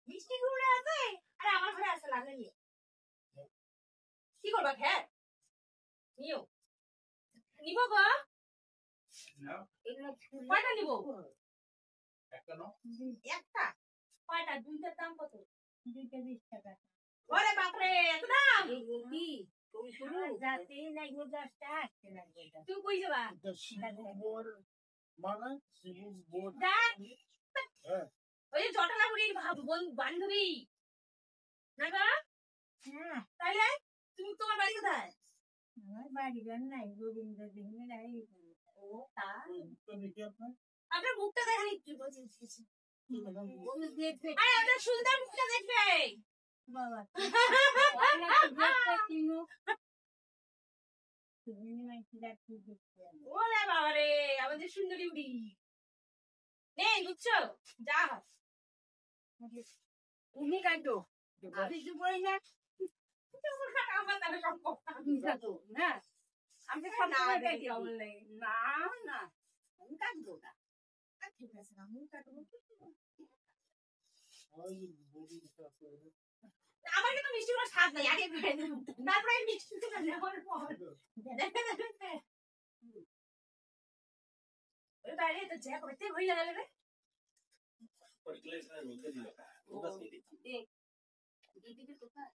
মিষ্টি কুমড়া আছে আরে আমার ঘরে আছে লাগলে নিয়ে কি করবা খেয়ে নিও নিব গো কয়টা নিব একটা কয়টা দুইটার দাম কত 220 টাকা ওরে বাপরে এত দাম কি তুমি শুরু যাতে নাই গো 10 টাকা আসছে না তুই কই যাবা মানে বোর্ড হ্যাঁ ওই যে জটালাপুরীর বান্ধবী না গো হ্যাঁ তাইলে তুমি তোমার বাড়ি কোথায় আমার বাড়ি গান নাই গোবিন্দ দিনে নাই ও তা আপনার মুখটা দেখা একটু বলছিস আরে আপনার সুন্দর মুখটা দেখবে বাবা ওরে বাবা রে আমাদের সুন্দরী উড়ি নেই বুঝছো যা উনি কাটো আমি তো বলি না আমার তাহলে সম্ভব না আমি সব না না আমি কাটবো না ঠিক আছে আমি কাটবো আমার কিন্তু মিষ্টি কোনো স্বাদ নাই আগে তারপরে মিষ্টি নেওয়ার পর ওই বাইরে তো যা করতে হয়ে গেল রে দিদিকে কোথায়